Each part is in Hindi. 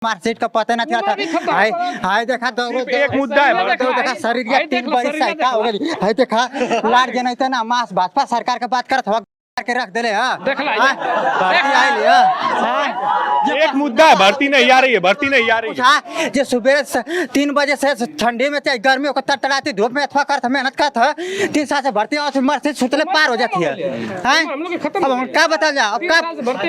मार्कशीट का पता ना चला था। हाय हाय देखा तो एक मुद्दा है, देखा शरीर के टिक बड़ी साइका हो गई। हाय देखा लाड जनैता ना मास भाजपा सरकार का बात करत हो के रख देले। हां भर्ती आई लिया। एक मुद्दा है, भर्ती नहीं आ रही है, भर्ती नहीं आ रही है। जो सुबह 3 बजे से ठंडी में चाहे गर्मी को तड़तड़ाती धूप में अथवा करत मेहनत करत है 3 साल से भर्ती और मर्सी सुतले पार हो जाती है। अब हम क्या बता जा, अब का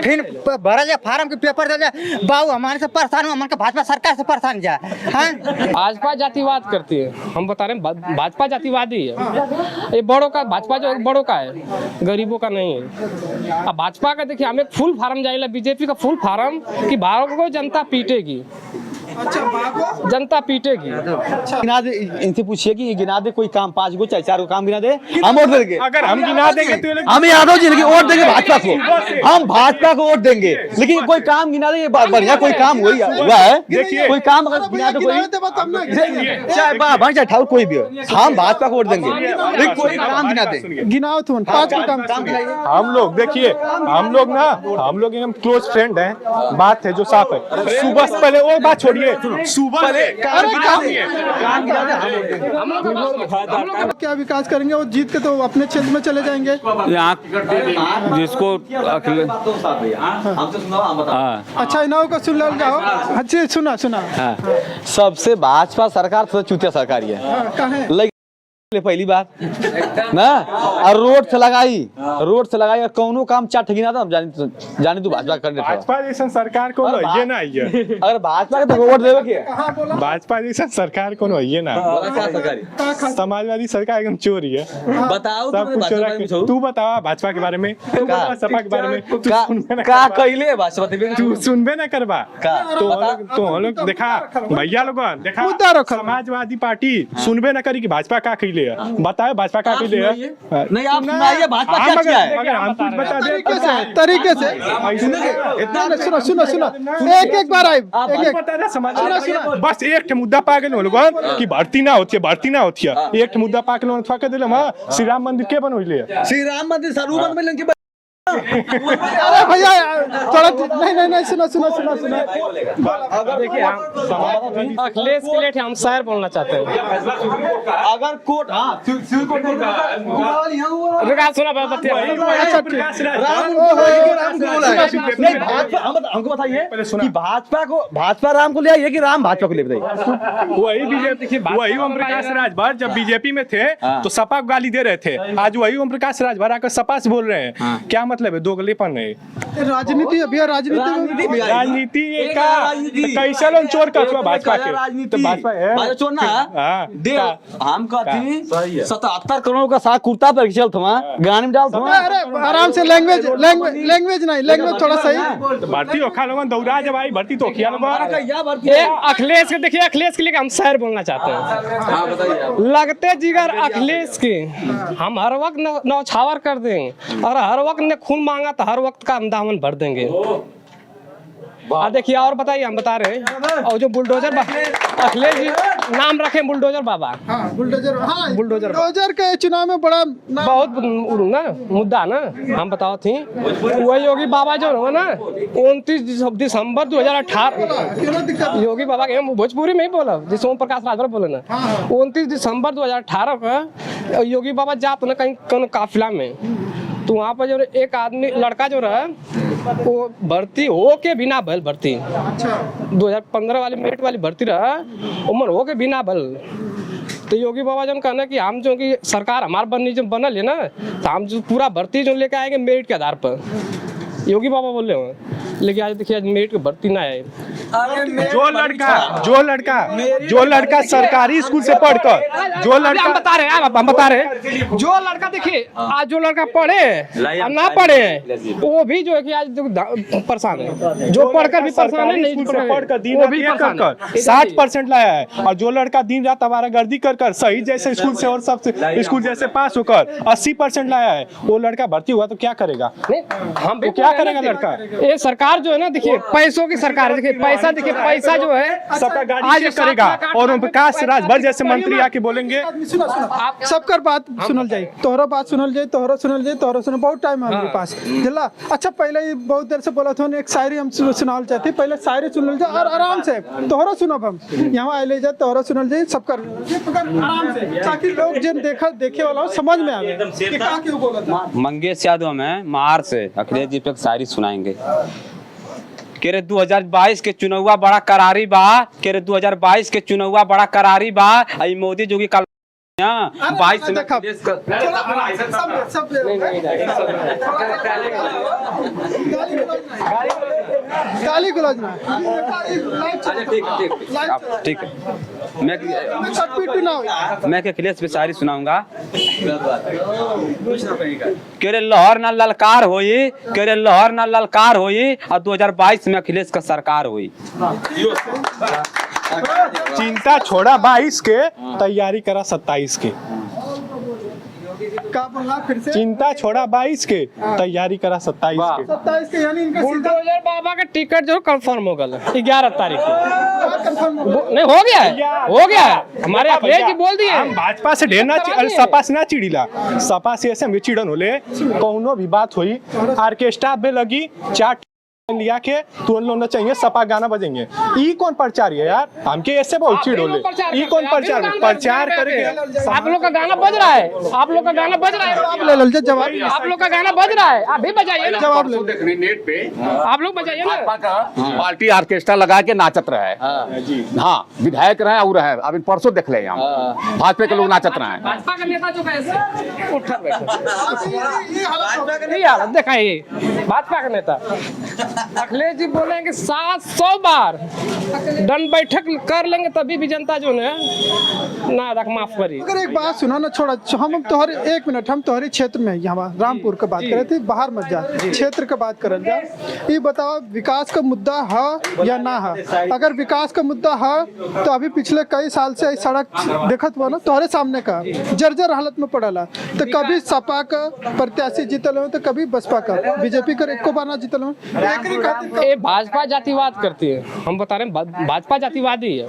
फिर भरा जा फार्म के पेपर दे जा बाबू हमारे से परेशान हो, हमन के भाजपा सरकार से परेशान जा। भाजपा जातिवाद करती है, हम बता रहे हैं भाजपा जातिवादी है। ये बड़ों का भाजपा जो बड़ों का है, गरीबों का नहीं है। अब भाजपा का देखिए हमें फुल फार्म जाएगा, बीजेपी का फुल फार्म कि भारत को जनता पीटेगी। जनता पीटेगी। गिना दे, इनसे पूछिए कि गिना दे कोई काम, 5 गो चाहे 4 गो काम गिना दे, हम वोट देंगे। अगर हम गिना देंगे तो हम यादव जी लेकिन वोट देंगे भाजपा को, हम भाजपा को वोट देंगे। लेकिन कोई काम गिना दे, ये बढ़िया कोई काम हुआ है। देखिए कोई काम अगर गिना दे कोई, चाहे बन चाहे ठाकुर कोई भी हो, हम भाजपा को वोट देंगे। लेकिन कोई काम गिना दे, गिनाओ तुम 5 को काम गिनाइए। हम लोग देखिए, हम लोग एकदम क्लोज फ्रेंड हैं, बात है जो साफ है। सुबह से पहले वो बात छोड़िए, सुबह से क्या विकास करेंगे, वो जीत के तो अपने क्षेत्र में चले जाएंगे। जिसको अच्छा इनाव का सुन लो जाओ। अच्छे सुना सबसे भाजपा सरकार सबसे चूतिया सरकार ही है। कहाँ पहली बात ना, और रोड से लगाई और कौनो काम चाट गिना था जानी तू भाजपा करने भाजपा जैसा सरकार को ये ना है। अगर भाजपा के तो वोट देवे के, भाजपा जैसा सरकार को ये ना, समाजवादी सरकार एकदम चोरी है। बताओ सब कुछ चोरा के। तू बता भाजपा के बारे में, तू बता सपा के बारे में, का कइले भाजपा तू सुनबे ना करबा। तो हम लोग देखा भैया लोग देखा समाजवादी पार्टी सुनबे ना करी कि भाजपा का कइले बताए, भाजपा का कइले नहीं। आप सुनाइए भाजपा क्या किया है, अगर हम कुछ बता दे तरीके से इतना सुनो एक बार आए बस एक मुद्दा पा गए लोग कि भर्ती ना होती है। एक मुद्दा पा के दिल श्री राम मंदिर के बनोइले, श्री राम मंदिर सरूबन में लंकी। अरे भैया थोड़ा नहीं सुनो अगर देखिए अखिलेश के लिए हम शायर बोलना चाहते हैं। अगर कोर्ट हमको बताइए कि भाजपा राम को ले आई है कि राम भाजपा को ले, बताइए। वही बीजेपी, वही ओम प्रकाश राजभर जब बीजेपी में थे तो सपा को गाली दे रहे थे, आज वही ओम प्रकाश राजभर आकर सपा से बोल रहे हैं। क्या मतलब है, दोगलेपन है। राजनीति अभी राजनीति कैसे लोग चोर कर भाजपा के, तो भाजपा है चोर ना। हम कहती 77 करोड़ का साग कुर्ता पर चल था गाने में डाल था। अरे आराम से लैंग्वेज थोड़ा सही। भर्ती ओखा लोगन दौड़ा जब आई भर्ती तो किया लोग। अखिलेश के देखिए, अखिलेश के लिए हम शायर बोलना चाहते हैं। लगते जिगर अखिलेश के हम हर वक्त नौछावर कर देंगे, और हर वक्त ने खून मांगा तो हर वक्त का हम दामन भर देंगे। देखिए और बताइए, हम बता रहे हैं और जो बुलडोजर अखिलेश जी नाम रखे बुलडोजर बाबा। बुलडोजर के चुनाव में बड़ा बहुत ना मुद्दा ना, हम बताओ थी वही योगी बाबा जो हो ना 29 दिसंबर 2018 योगी बाबा के भोजपुरी में ही बोला जिस ओम प्रकाश राजभर बोले ना 29 दिसंबर 2018 का योगी बाबा जात ना कहीं काफिला में, तो वहाँ पर जो एक आदमी लड़का जो रहा वो भर्ती हो के बिना भल भर्ती 2015 वाली मेरिट वाली भर्ती रहा, उम्र हो के बिना भल। तो योगी बाबा जो कहना कि हम जो कि सरकार हमारे बननी जो बनल है ना, तो हम जो पूरा भर्ती जो लेके आएंगे मेरिट के आधार पर, योगी बाबा बोल रहे हो। लेकिन आज देखिए आज मेरिट की भर्ती ना है। जो लड़का सरकारी स्कूल से पढ़कर जो लड़का हम बता रहे हैं जो लड़का देखिए आज जो लड़का पढ़े और ना पढ़े वो भी जो है कि आज परेशान है, जो पढ़कर भी परेशान है, नहीं पढ़कर दिन रात 60% लाया है, और जो लड़का दिन रात आवारागर्दी कर सही जैसे स्कूल से और सब स्कूल जैसे पास होकर 80% लाया है, वो लड़का भर्ती हुआ तो क्या करेगा? हम क्या करेगा लड़का? ये सरकार सरकार जो है ना, देखिए पैसों की सरकार है, देखिए पैसा, देखिए पैसा जो है सबका गाड़ी चेक करेगा और ओम प्रकाश राजभर जैसे मंत्री आके बोलेंगे सुनो सुनो सबकर बात सुनल जाए, तोहरा बात सुनल जाए, तोहरा सुनल जाए, तोहरा सुन, बहुत टाइम है हमारे पास जिला। अच्छा पहले ही बहुत देर से बोला था, एक शायरी हम सुनाल चाहते, पहले शायरी सुनल जाए और आराम से तोहरा सुनब, हम यहाँ आए ले जाए, तोहरा सुनल जाए, सब कर आराम से, ताकि लोग जिन देखे वाला समझ में आवे कि का क्यों बोला था। मंगेश यादव में महार से अखिलेश जी पे एक शायरी सुनाएंगे। कह रहे 2022 के चुनावा बड़ा करारी बा, कह रहे 2022 के चुनावा बड़ा करारी बा, आई मोदी जोगी कल 22 में गाली गलौज ना, ठीक है, मैं अखिलेश पे शायरी सुनाऊंगा। कह रहे लहर ना ललकार होई, कह रहे लहर ना ललकार होई, और 2022 में अखिलेश का सरकार हुई। चिंता छोड़ा 22 के, तैयारी करा 27 के। का बोला फिर से? चिंता छोड़ा 22 के, तैयारी करा 27 के। 27 के, यानी इनका सीधा बुलडोजर बाबा का टिकट जो कंफर्म हो गया 11 तारीख को, कंफर्म नहीं हो गया है, हो गया है, हमारे अखिलेश जी बोल दिए। हम भाजपा से ढेर ना सपा से ना चिड़ीला, सपा से ऐसे हम चिड़न होले, कौनो भी बात हुई ऑर्केस्ट्रा पे लगी, चार लिया के तू उन लोगों चाहिए सपा गाना बजेंगे। ई कौन प्रचार है यार, हमके ऐसे बहुत चिड़ होले। ई कौन प्रचार प्रचार करके आप लोग का गाना बज रहा है, आप लोग का गाना बज रहा है, जवाब ले लो, जवाब आप लोग का गाना बज रहा है, आप भी बजाइए ना, जवाब ले लो। नेट पे आप लोग बजाइए ना। पार्टी ऑर्केस्ट्रा लगा के नाचत रहा है। हाँ विधायक रहे और रहे, अब इन परसों देख ले हम भाजपा के लोग नाचत रहे हैं। भाजपा का नेता जो कैसे उठा बैठा, ये ये हालत देखा, ये भाजपा का नेता अखिलेश जी बोलेंगे 700 बार दंड बैठक कर लेंगे, तभी भी जनता जो है ना रख माफ करी। अगर एक बात सुनो ना, छोड़ा हम तोहरे 1 मिनट, हम तोहरे क्षेत्र में यहाँ रामपुर का बात कर रहे थे, बाहर मत जा, क्षेत्र का बात करल जा। ये बताओ विकास का मुद्दा है या ना है? अगर विकास का मुद्दा है तो अभी पिछले कई साल से सड़क देखत हुआ ना तोहरे सामने का जर्जर हालत में पड़ला, तो कभी सपा का प्रत्याशी जीतल हो तो कभी बसपा का, बीजेपी का एको बार ना जीतल हो। ये भाजपा जातिवाद करती है, हम बता रहे हैं भाजपा जातिवादी है।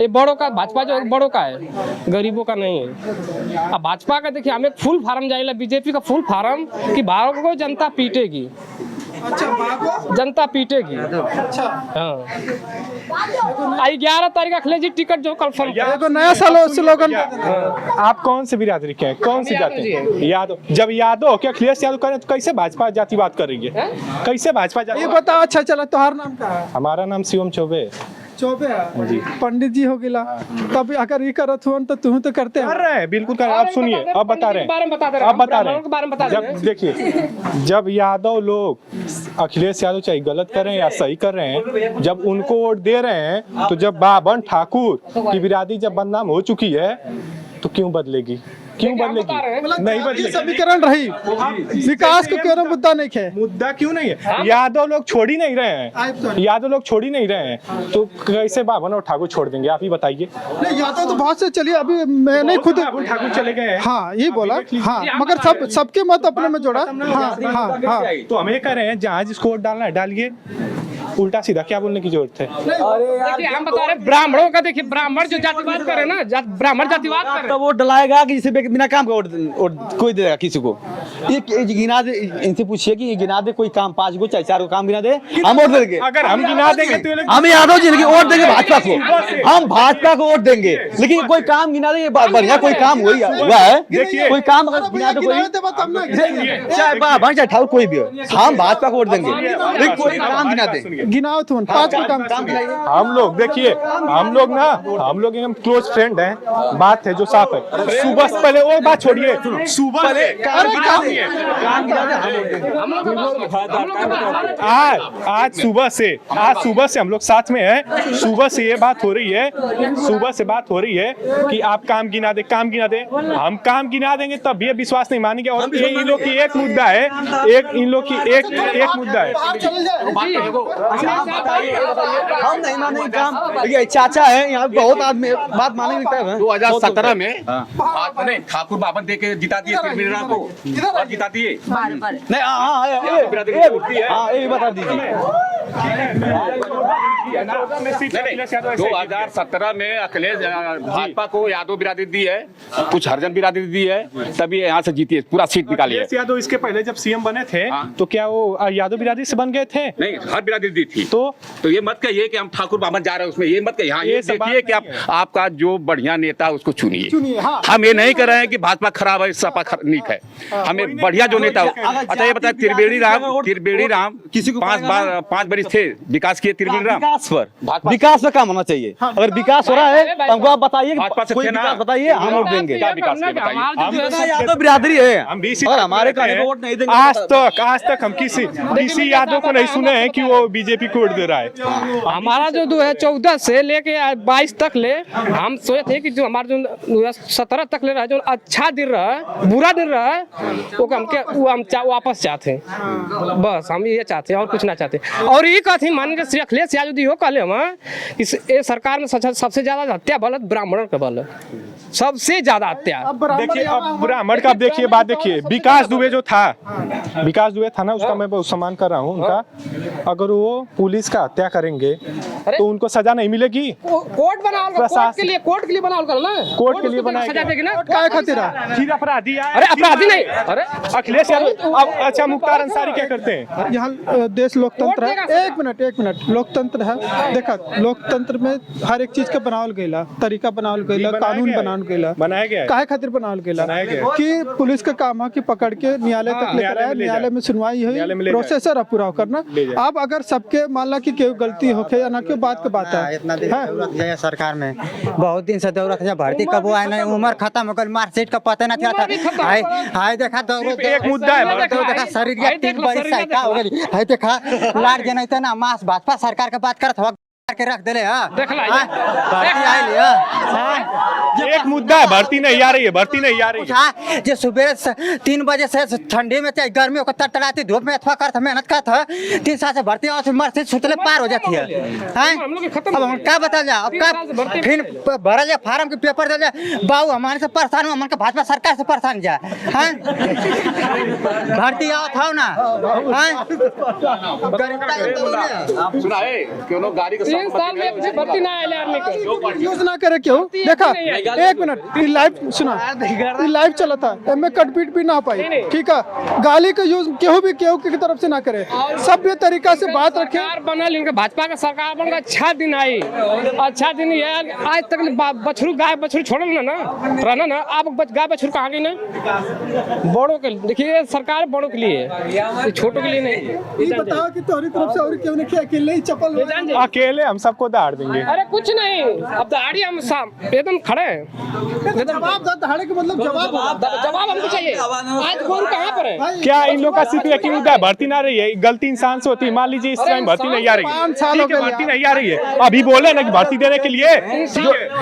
ये बड़ों का भाजपा जो बड़ों का है, गरीबों का नहीं है। अब भाजपा का देखिए, हमें फुल फार्म जाएगा, बीजेपी का फुल फार्म कि भारत को जनता पीटेगी, जनता पीटेगी। हाँ 11 तारीख अखिलेश जी टिकट जो कंफर्म, एगो नया साल स्लोगन आप कौन से बिरादरी के हैं, कौन सी जाति हैं? यादव। जब यादव क्या अखिलेश यादव करें तो कैसे भाजपा जातिवाद कर रही है, कैसे भाजपा ये जातिवाद? बताओ। अच्छा चला, तोहार नाम का है? हमारा नाम शिवम चौबे। चौबे है, पंडित जी हो गिला, तब अगर ये करत हुआ तो तुम तो करते कर हो। रहे हैं, बिल्कुल कर रहे हैं। अब सुनिए, अब बता रहे हैं, अब बता रहे हैं। जब देखिए, जब यादव लोग अखिलेश यादव चाहे गलत कर रहे हैं या सही कर रहे हैं, जब उनको वोट दे रहे हैं, तो जब बाबन ठाकुर की बिरादरी जब बदनाम हो चुकी है, तो क्यों बदलेगी, क्यों बदलेगी? नहीं ये बदलेगी। समीकरण रही, विकास को क्यों मुद्दा नहीं है? मुद्दा क्यों नहीं है? यादव लोग छोड़ ही नहीं रहे हैं, यादव लोग छोड़ ही नहीं रहे हैं, तो कैसे बाबन और ठाकुर छोड़ देंगे? आप ही बताइए। नहीं यादव तो बहुत से चलिए, अभी मैंने खुद बाबन ठाकुर चले गए हैं। हाँ ये बोला, हाँ मगर सबके मत अपने में जोड़ा। हाँ हाँ हाँ, तो हमें कह रहे हैं जहाँ जिसको वोट डालना है डालिए, उल्टा सीधा क्या बोलने की जरूरत है? देखिए हम बता रहे हैं ब्राह्मणों का, देखिए ब्राह्मण जो जातिवाद करे ना, ब्राह्मण जातिवाद करे, तो वोट डलाएगा कि जिसे बिना काम का वोट कोई देगा किसी को? ये गिना दे, इनसे पूछिए कि ये गिना दे कोई काम, 5 गो चाहे 4 गो काम गिना दे, हम वोट देंगे। अगर हम गिना देंगे तो ये लोग- हम यादव जी वोट देंगे भाजपा को, हम भाजपा को वोट देंगे, लेकिन कोई काम गिना दे, बढ़िया कोई काम हुआ है, देखिए, कोई काम अगर गिना दे कोई, चाहे बाबा चाहे ठाकुर कोई भी हो, हम भाजपा को वोट देंगे, लेकिन कोई काम गिना दे। गिनाओ तुम 5 को काम हम लोग देखिए, हम लोग एकदम क्लोज फ्रेंड हैं, बात है जो साफ है। सुबह से पहले वो बात छोड़िए, सुबह से आज सुबह से हम लोग साथ में हैं। सुबह से ये बात हो रही है, सुबह से बात हो रही है कि आप काम गिना दे, काम गिना दे। हम काम गिना देंगे तब ये विश्वास नहीं मानेंगे। और ये इन लोग की एक मुद्दा है, एक इन लोग की एक मुद्दा है। हम नहीं मानेंगे काम। देखिए चाचा है यहाँ बहुत आदमी बात मानेंगे लगता है। 2017 में आप नहीं ठाकुर बाबा दे के जिता दिए तिरमिरा को और जिता दिए नहीं हाँ ये बता दीजिए। 2017 में अखिलेश भाजपा को यादव बिरादरी दी है, कुछ हरिजन बिरादरी दी है, तभी यहाँ से जीती है, पूरा सीट निकाली है। अखिलेश यादव इसके पहले जब सीएम बने थे तो क्या वो यादव बिरादरी से बन गए थे? नहीं, हर बिरादरी दी थी। तो ये मत कहिए कि हम ठाकुर बामन जा रहे हैं उसमें, ये मत कहिए। हाँ, ये देखिए कि आपका जो बढ़िया नेता उसको चुनिए। हम ये नहीं कर रहे हैं कि भाजपा खराब है, सपा नीक है। हमें बढ़िया जो नेता। अच्छा ये बताए त्रिवेणी राम किसी को 5 बरिस थे, विकास किए त्रिवेणी राम। विकास पर काम होना चाहिए। अगर विकास हो रहा है तो हमको आप बताइए, भाजपा से कोई थे ना? विकास बताइए, हम वोट देंगे। क्या विकास किए बताइए। यादव बिरादरी है, हम BC और हमारे कहने को वोट नहीं देंगे। आज तक हम किसी यादव को नहीं सुने हैं कि वो बीजेपी को वोट दे रहा है। हमारा जो 2014 से लेके 22 तक ले हम सोचे थे कि जो हमारा जो 2017 तक ले रहा है, जो अच्छा दिन रहा, बुरा दिन रहा, वो हम वापस चाहते हैं। बस हम ये चाहते हैं और कुछ ना चाहते। और ये कहती माननीय श्री अखिलेश यादव जी हो कहले हम कि ये सरकार में सबसे ज्यादा हत्या बल ब्राह्मण का बल, सबसे ज्यादा हत्या। देखिए अब ब्राह्मण का आप देखिए, बात देखिए, विकास दुबे जो था, विकास दुबे था ना, उसका मैं बहुत सम्मान कर रहा हूँ उनका। अगर वो पुलिस का हत्या करेंगे तो उनको सजा नहीं मिलेगी। कोर्ट बनाओ, कोर्ट के लिए बनाओ ना, कोर्ट के लिए बनाया सजा देगी ना। काय खातिर फिर अपराधी है। अरे अपराधी नहीं, अरे अखिलेश यादव अच्छा मुख्तार अंसारी क्या करते हैं? यहाँ देश लोकतंत्र है। एक मिनट लोकतंत्र है। देखा लोकतंत्र में हर एक चीज के बनावल गईला, तरीका बनावल गईला, कानून बनावल गईला। बनाया गया है। काहे खातिर बनावल गईला कि पुलिस का काम है कि पकड़ के न्यायालय तक लेकर आए, न्यायालय में सुनवाई न्यायालय में हुई, ले प्रोसेसर पूरा करना। अब अगर सबके मान ला कि केहू गलती होके या ना के बात के बात है। इतना दिन जरूरत है सरकार में, बहुत दिन से जरूरत है। भर्ती कब आए नहीं, उम्र खत्म हो गई, मार्कशीट का पता नहीं था। हाय देखा एक मुद्दा है, देखा शरीर के 3 बरिस से का हो गई। हाय देखा लाड जनाई तना मास भाजपा सरकार के बात करत हो के रख देले। हां भर्ती आइल है। एक मुद्दा है, भर्ती नहीं आ रही है, भर्ती नहीं आ रही है। जो सुबह 3 बजे से ठंडी में चाहे गर्मी को तड़तड़ाती धूप में अथवा करता मेहनत करता 3 साल से भर्ती और मर्सी सुतले पार हो जाती है। अब हम क्या बता जा, अब का फिर भरा जा फार्म के पेपर दे जा, बाबू हमारे से परेशान, हमन के भाजपा सरकार से परेशान जा। हां भर्ती आओ था ना। हां सुना है क्यों नो गाड़ी का 3 साल में भी भर्ती ना आए आदमी को। यूज ना करे क्यों? देखा एक मिनट, ये लाइव सुना, ये लाइव चला था, एमे कटपीट भी ना पाई। ठीक है, गाली का यूज केहू की तरफ से ना करे, सभ्य तरीका से बात रखे। सरकार बनल, इनके भाजपा का सरकार बन गया, अच्छा दिन आई, अच्छा दिन ये आज तक बछरू गाय बछरू छोड़ल ना रहना ना। अब गाय बछरू कहाँ गई ना, बड़ों के देखिए सरकार बड़ों के लिए, छोटों के लिए नहीं। ये बताओ कि तुम्हारी तरफ से और क्यों नहीं, अकेले ही चपल अकेले हम सबको दाड़ देंगे। अरे कुछ नहीं, अब दाढ़ी हम एकदम खड़े हैं। जवाब दहाड़े का मतलब जवाब हमको चाहिए। आज कौन कहाँ पर है? क्या इन लोग का सिर्फ एक ही मुद्दा है, भर्ती ना रही है, गलती इंसान से होती है। मान लीजिए इस टाइम भर्ती नहीं आ रही है, ठीक है, भर्ती नहीं आ रही है, अभी बोले ना कि भर्ती देने के लिए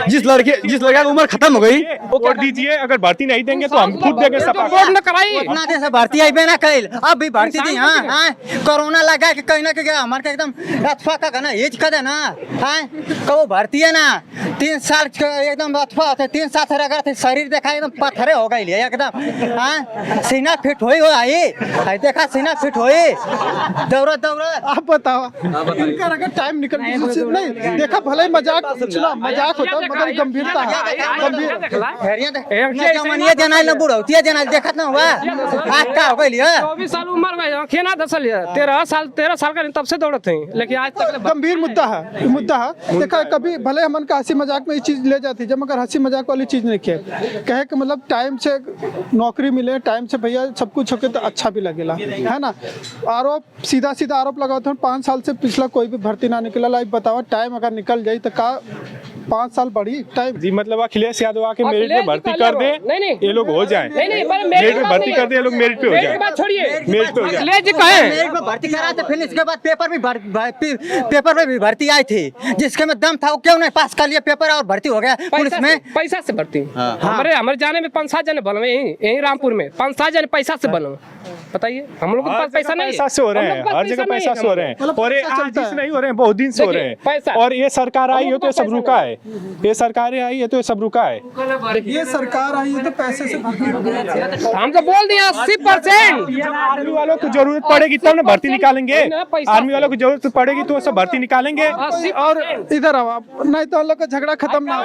जिस लड़के की उम्र खत्म हो गई वो वोट दीजिए। अगर भर्ती नहीं देंगे तो हम खुद देंगे सपा। वोट न कराई, इतना दिन से भर्ती आई ना कैल, अब भी भर्ती दी। हाँ कोरोना लगा के कहीं ना कहीं हमारे का एकदम अथवा का ना एज कदे ना। हाँ कब भर्ती है ना 3 साल एकदम अथवा होते, 3 साल से अगर शरीर देखा एकदम पत्थरे हो गई एकदम। हाँ सीना फिट हुई हो आई देखा, सीना फिट हुई दौड़त। आप बताओ इनका अगर टाइम निकल नहीं देखा, भले ही मजाक सुना, मजाक होता है मगर गंभीरता है, जमानिया जनाल न बुढ़ौतिया जनाल देखत ना हुआ। आज का हो गई 24 साल उम्र में खेना दसल 13 साल का तब से दौड़ते हैं, लेकिन आज तक गंभीर मुद्दा है। देखा कभी भले हमन का हंसी मजाक में ये चीज ले जाती है, मगर हंसी मजाक वाली चीज नहीं कहे कि मतलब टाइम से नौकरी मिले, टाइम से भैया सब कुछ होके तो अच्छा भी लगेला, है ना। आरोप सीधा आरोप लगाते हैं, 5 साल से पिछला कोई भी भर्ती ना निकला। लाइक बताओ टाइम अगर निकल जाए तो का 5 साल बढ़ी टाइम जी। मतलब अखिलेश यादव आके मेरिट में भर्ती कर दे, ये लोग हो जाए, मेरिट में भर्ती कर दे, ये लोग मेरिट पे हो जाए, छोड़िए मेरिट पे हो जाए। मेरिट में भर्ती कराते, फिर इसके बाद पेपर में भी भर्ती आई थी, जिसके में दम था वो क्यों नहीं पास कर लिया पेपर और भर्ती हो गया पुलिस में। पैसा से भर्ती हमारे जाने में 5-7 जने बनो, यही रामपुर में 5-7 जने पैसा से बनो। बताइए, हम लोग के पास पैसा नहीं है। पैसा से हो रहे हैं, हर जगह पैसा से हो रहे हैं, और ये आज से नहीं हो रहे हैं, बहुत दिन से हो रहे हैं। और ये सरकार आई है तो ये सब रुका है, ये सरकारें आई है तो ये सब रुका है। ये सरकार आई है तो पैसे से हम तो बोल दिया 80%। आर्मी वालों को जरूरत पड़ेगी तब ना भर्ती निकालेंगे, आर्मी वालों को जरूरत पड़ेगी तो सब भर्ती निकालेंगे। और इधर आओ आप, नहीं तो हम लोग का झगड़ा खत्म ना हो।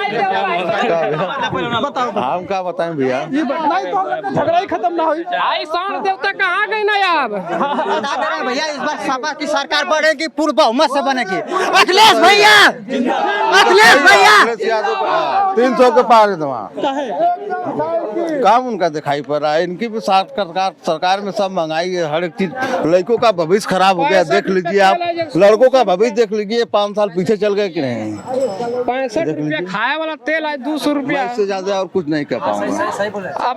बताओ हम क्या बताएं भैया, ये नहीं तो हम लोग का झगड़ा ही खत्म ना हो। आई शान देवता कहाँ गई ना यार। बता दे रहे भैया, इस बार सपा की सरकार बढ़ेगी, पूर्ण बहुमत से बनेगी। अखिलेश भैया, अखिलेश भैया 300 के पार है वहाँ काम उनका दिखाई पड़ रहा है। इनकी भी सरकार में सब महंगाई है, हर एक चीज। लड़कों का भविष्य खराब हो गया, देख लीजिए आप, लड़कों का भविष्य देख लीजिए, 5 साल पीछे चल गए कि नहीं। 65 रुपया खाए वाला तेल आज 200 रुपया। इससे ज्यादा और कुछ नहीं कर पाऊंगा। अब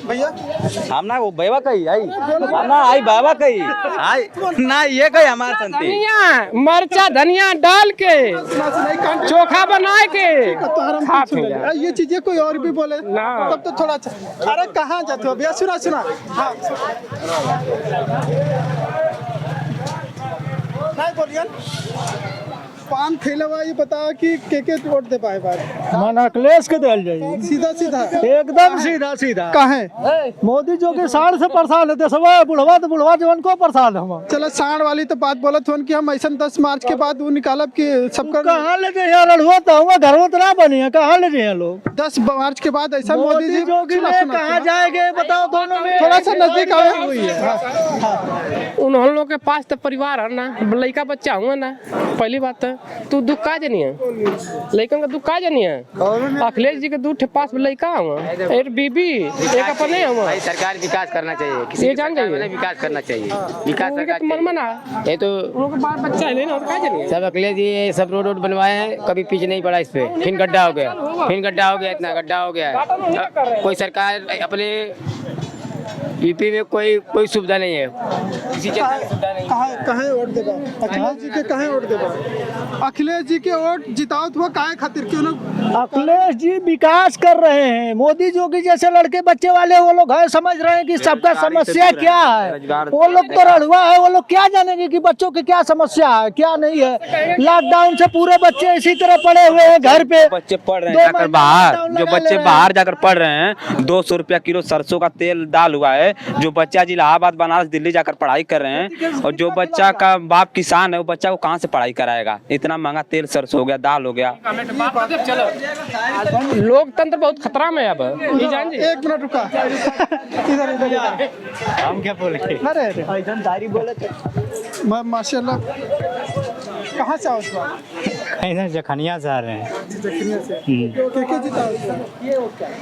भैया हम ना वो बेवा कही आई ना आई बाबा कही आई ना ये कही हमारे संती धनिया मरचा धनिया डाल के चोखा बना के खाते हैं। ये चीजें कोई और भी बोले ना। तब तो थोड़ा अच्छा। अरे कहाँ जाते हो भैया, सुना सुना। हाँ नहीं बोलिए, पान खेले हुआ ये बताओ कि के वोट दे पाए बार। मन अखिलेश के दल जाइए, सीधा सीधा एकदम सीधा सीधा। कहे मोदी जो के साढ़ से परेशान है, सब बुढ़वा तो बुढ़वा जवन को परेशान हम। चलो साढ़ वाली तो बात बोलत हो कि हम ऐसा 10 मार्च के बाद वो निकालब कि सबका कहाँ ले जाए लड़ुआ तो हुआ घर में तो ना बनी है, कहाँ ले जाए लोग। 10 मार्च के बाद ऐसा मोदी जी जो कि कहाँ जाएंगे बताओ, दोनों में थोड़ा सा नजदीक आए हुई है। उन लोग के पास तो परिवार है ना, लड़का बच्चा हुआ ना। पहली बात तू दुख का जानिए, लड़कन का दुख का जानिए। अखिलेश जी के 2 पास लड़का हुआ, एक बीबी एक अपने हुआ। सरकार विकास करना चाहिए, किसी ये जान जाइए, विकास करना चाहिए, विकास सरकार तो मन मना ये तो उनके बाल बच्चा है ना, और का जानिए। सब अखिलेश जी सब रोड बनवाए हैं, कभी पीछे नहीं पड़ा इस पे। फिर गड्ढा हो गया, फिर गड्ढा हो गया, इतना गड्ढा हो गया। कोई सरकार अपने यूपी में कोई सुविधा नहीं है, किसी चीज की सुविधा नहीं। कहाँ वोट देगा अखिलेश जी के, कहाँ वोट देगा अखिलेश जी के वोट जिताओ तो काहे खातिर, क्यों ना। अखिलेश जी विकास कर रहे हैं। मोदी जोगी जैसे लड़के बच्चे वाले वो लोग है, समझ रहे हैं कि सबका समस्या क्या है। वो लोग तो रड़ुआ है, वो लोग क्या जानेंगे कि बच्चों की क्या समस्या है क्या नहीं है। लॉकडाउन से पूरे बच्चे इसी तरह पड़े हुए हैं घर पे। बच्चे पढ़ रहे हैं जाकर बाहर, जो बच्चे बाहर जाकर पढ़ रहे हैं, 200 रुपया किलो सरसों का तेल दाल हुआ है। जो बच्चा इलाहाबाद बनारस दिल्ली जाकर पढ़ाई कर रहे हैं, और जो बच्चा का बाप किसान है, वो बच्चा को कहाँ से पढ़ाई कराएगा। इतना महंगा तेल सरसों हो गया, दाल हो गया। लोकतंत्र बहुत खतरा में है अब। ये जान जी, 1 मिनट रुका, इधर इधर हम क्या बोले, अरे माशाल्लाह। कहाँ से आओ इस बार? इधर जखनिया से आ रहे हैं। के जिताओ?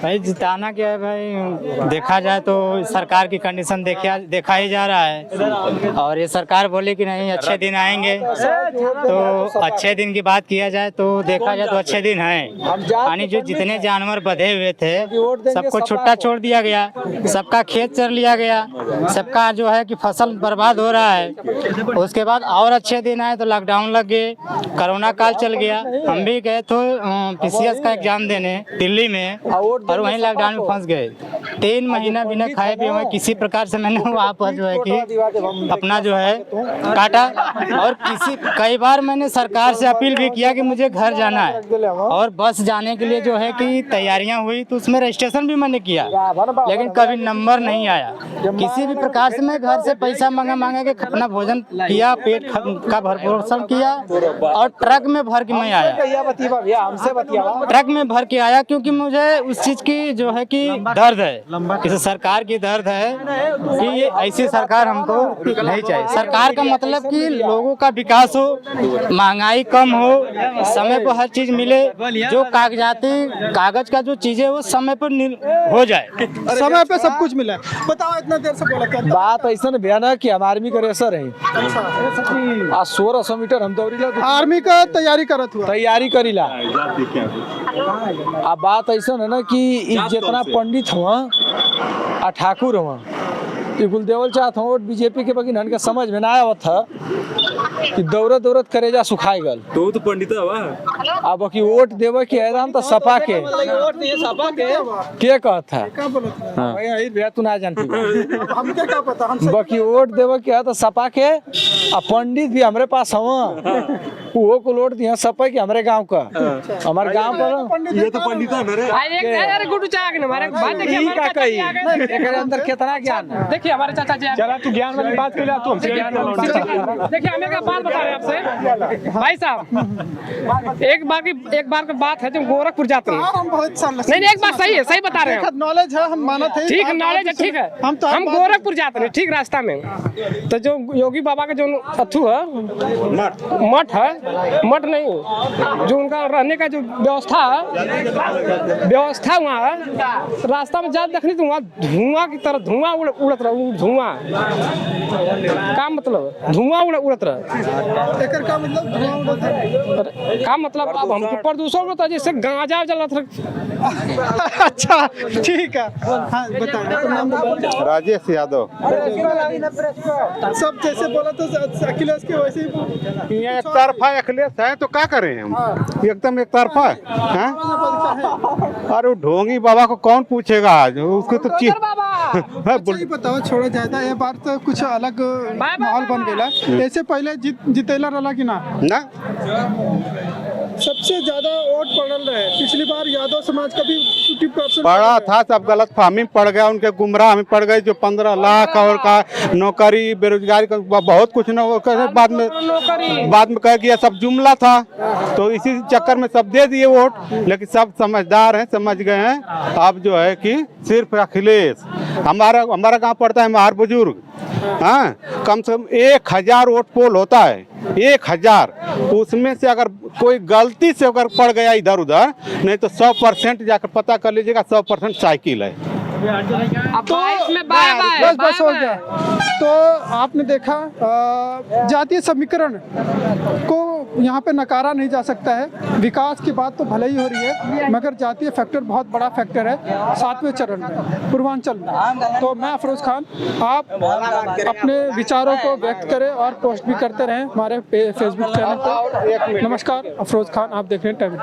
भाई जिताना क्या है भाई, देखा जाए तो सरकार की कंडीशन देखा ही जा रहा है। और ये सरकार बोली कि नहीं अच्छे दिन आएंगे, तो अच्छे दिन की बात किया जाए तो देखा जाए तो अच्छे दिन हैं। यानी जो जितने जानवर बंधे हुए थे सबको छुट्टा छोड़ दिया गया, सबका खेत चर लिया गया, सबका जो है कि फसल बर्बाद हो रहा है। उसके बाद और अच्छे दिन आए तो लॉकडाउन लग गए, कोरोना काल चल गया। हम भी गए तो PCS का एग्जाम देने दिल्ली में, और वहीं लॉकडाउन में फंस गए। 3 महीना बिना खाए पिए हुए किसी प्रकार से मैंने वहाँ पर जो है कि अपना जो है काटा। और कई बार मैंने सरकार से अपील भी किया कि मुझे घर जाना है, और बस जाने के लिए जो है कि तैयारियां हुई तो उसमें रजिस्ट्रेशन भी मैंने किया, लेकिन कभी नंबर नहीं आया। किसी भी प्रकार से मैं घर से पैसा मांगा के अपना भोजन किया, पेट का भरपोषण किया, और ट्रक में भर के मैं आया। ट्रक में भर के आया क्योंकि मुझे उस चीज की जो है कि दर्द है, किसी सरकार की दर्द है कि ऐसी सरकार हमको नहीं चाहिए। सरकार का मतलब कि लोगों का विकास हो, महंगाई कम हो, समय पर हर चीज मिले, जो कागज का जो चीजें वो समय पर हो जाए, समय पे सब कुछ मिला। बताओ इतना देर से बोला क्या बात ऐसा भैया ना कि हम आर्मी का रेसर है। 1600 मीटर हम दौड़ीला, आर्मी का तैयारी करत हुआ, तैयारी करीला। अब बात ऐसा है ना कि जितना पंडित हुआ आ ठाकुर हुआ, ये गुलदेवल चाहत हो बीजेपी के बगिन के समझ में ना आवत था। कि दौड़त दौड़त करे जा सुखाई गल तो पंडित अब की वोट देवे के एकदम तो सपा के कहत है भाई तू ना जानती हमके क्या पता हम बाकी वोट देवे के है तो सपा के आ पंडित भी हमरे पास हवा वो को वोट दिया सपा के हमरे गांव का हमारे गांव का ये तो पंडित है मेरे अरे गुड्डू चाक ने हमारे बात देखिए हमारे चाचा जी आ गए एकरे अंदर कितना ज्ञान है देखिए हमारे चाचा जी चला तू ज्ञान वाली बात कर ले तू हमसे ज्ञान वाला देखिए हमें क्या बात बता रहे हैं आपसे भाई साहब एक बार की बात है जब गोरखपुर जाते हैं हम बहुत साल नहीं एक बात सही है सही बता रहे हैं नॉलेज है हम मानत है ठीक है नॉलेज है ठीक है हम गोरखपुर जाते हैं ठीक रास्ता में तो जो योगी बाबा का जो अथू है मठ है मठ नहीं जो उनका रहने का जो व्यवस्था वहाँ है रास्ता में जा देखनी तो वहाँ धुआं की तरह धुआं उड़त रहा धुआं का मतलब धुआं उड़त रहा एकर का मतलब धुआं उड़त है का मतलब अब हमको प्रदूषण होता है जैसे गांजा जलत रहा अच्छा ठीक है हाँ बताओ नाम राजेश यादव सब जैसे बोला तो अखिलेश के वैसे ही ये एक तरफा अखिलेश है तो क्या करें हम एकदम एक तरफा है अरे वो ढोंगी बाबा को कौन पूछेगा आज उसको तो अच्छा ही बताओ छोड़ो ज्यादा ये बार तो कुछ अलग माहौल बन गया ऐसे पहले जितेला रहा कि ना सबसे ज्यादा वोट पड़ल रहे पिछली बार यादव समाज का भी 50% पड़ा था सब गलत फाहमी पड़ गया उनके गुमराह में पड़ गए जो 15 लाख और का नौकरी बेरोजगारी का बहुत कुछ न बाद में कह गया सब जुमला था तो इसी चक्कर में सब दे दिए वोट लेकिन सब समझदार हैं समझ गए हैं अब जो है कि सिर्फ अखिलेश हमारा गांव पड़ता है महार बुजुर्ग हाँ कम से कम 1000 वोट पोल होता है 1000 उसमें से अगर कोई गलती से अगर पड़ गया इधर उधर नहीं तो 100% जाकर पता कर लीजिएगा 100% साइकिल है तो बस हो गया तो आपने देखा जातीय समीकरण को यहाँ पे नकारा नहीं जा सकता है विकास की बात तो भले ही हो रही है मगर जातीय फैक्टर बहुत बड़ा फैक्टर है 7वें चरण में पूर्वांचल में तो मैं अफरोज खान आप अपने विचारों को व्यक्त करें और पोस्ट भी करते रहें हमारे फेसबुक चैनल पर नमस्कार अफरोज खान आप देख रहे हैं टाइम।